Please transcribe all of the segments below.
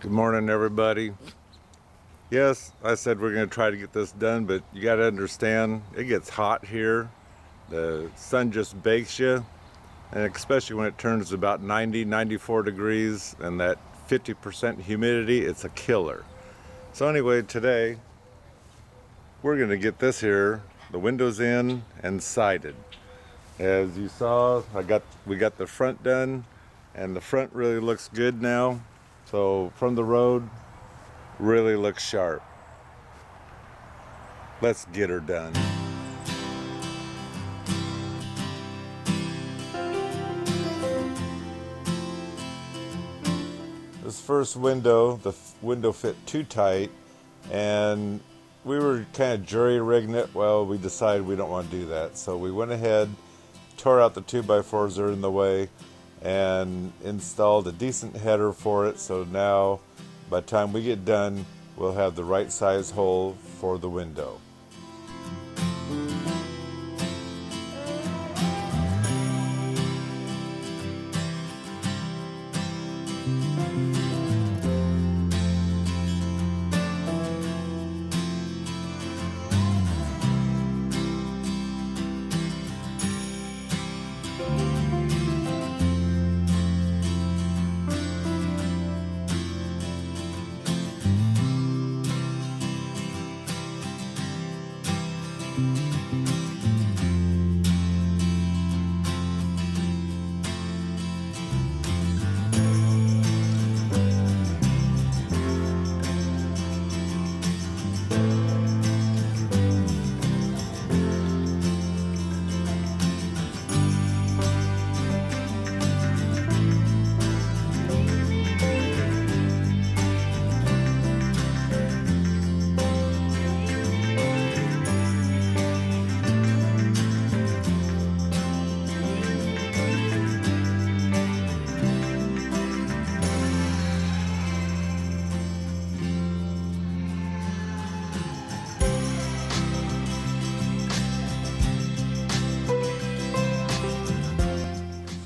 Good morning, everybody. Yes, I said we're going to try to get this done, but you got to understand it gets hot here. The sun just bakes you, and especially when it turns about 90, 94 degrees and that 50% humidity, it's a killer. So anyway, today we're going to get this here, the windows in and sided. As you saw, we got the front done, and the front really looks good now. So from the road, really looks sharp. Let's get her done. This first window, the window fit too tight, and we were kind of jury-rigging it. Well, we decided we don't want to do that, so we went ahead, tore out the 2x4s that are in the way, and installed a decent header for it. So now, by the time we get done, we'll have the right size hole for the window.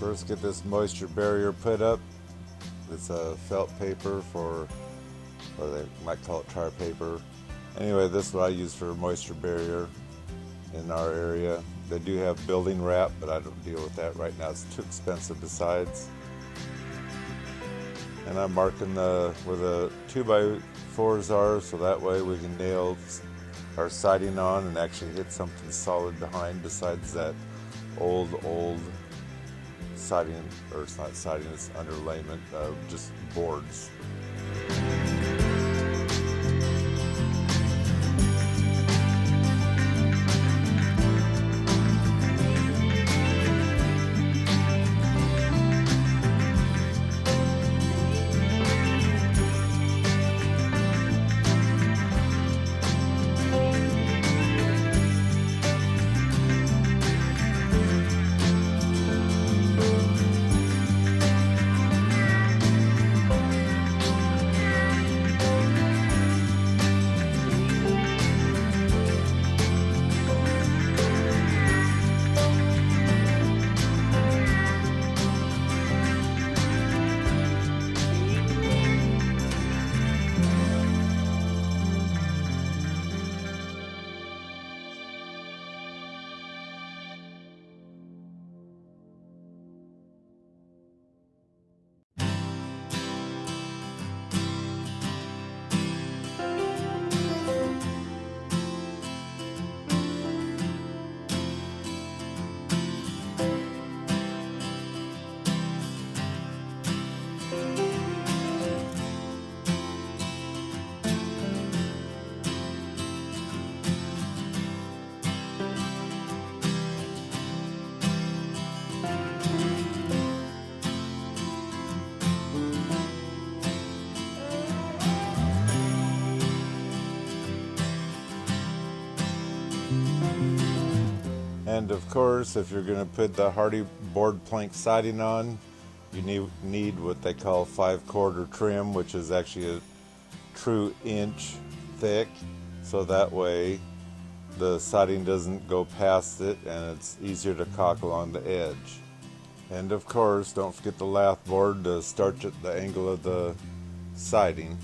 First, get this moisture barrier put up. It's a felt paper or they might call it tar paper. Anyway, this is what I use for moisture barrier in our area. They do have building wrap, but I don't deal with that right now. It's too expensive besides. And I'm marking where the 2x4s are, so that way we can nail our siding on and actually hit something solid behind besides that old siding, or it's not siding, it's underlayment, just boards. And of course, if you're going to put the Hardiplank Siding on, you need what they call 5/4 trim, which is actually a true inch thick, so that way the siding doesn't go past it and it's easier to caulk along the edge. And of course, don't forget the lath board to start at the angle of the siding.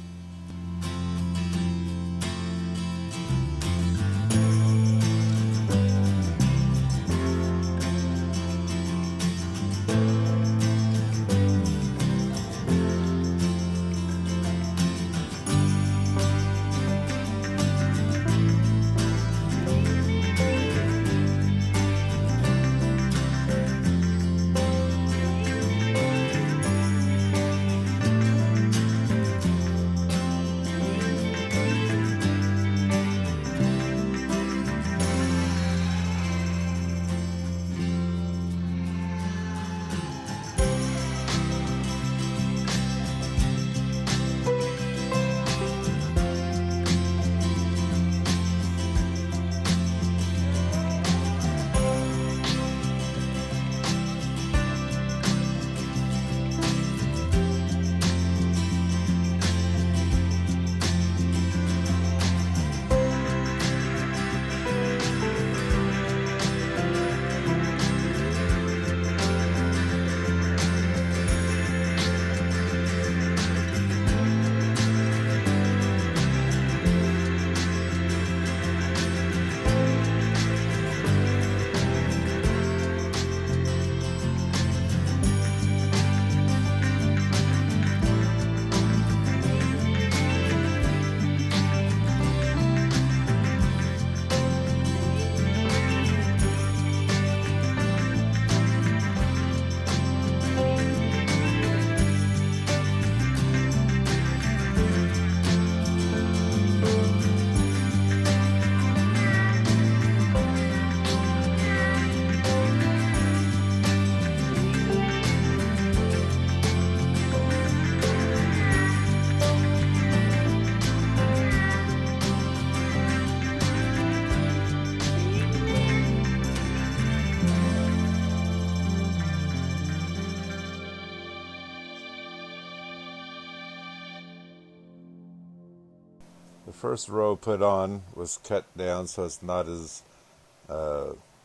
The first row put on was cut down so it's not as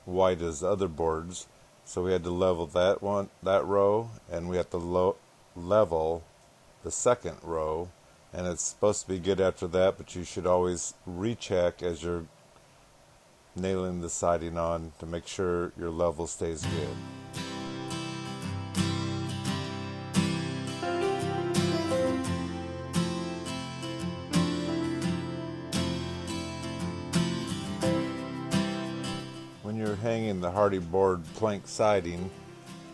wide as other boards. So we had to level that row, and we had to level the second row. And it's supposed to be good after that, but you should always recheck as you're nailing the siding on to make sure your level stays good. When you're hanging the Hardiplank siding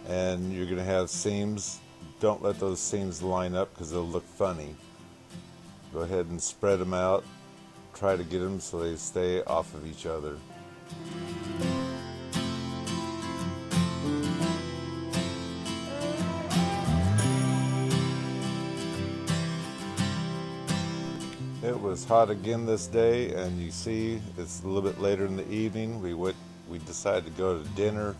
and you're going to have seams, don't let those seams line up because they'll look funny. Go ahead and spread them out. Try to get them so they stay off of each other. It was hot again this day, and you see it's a little bit later in the evening. We decided to go to dinner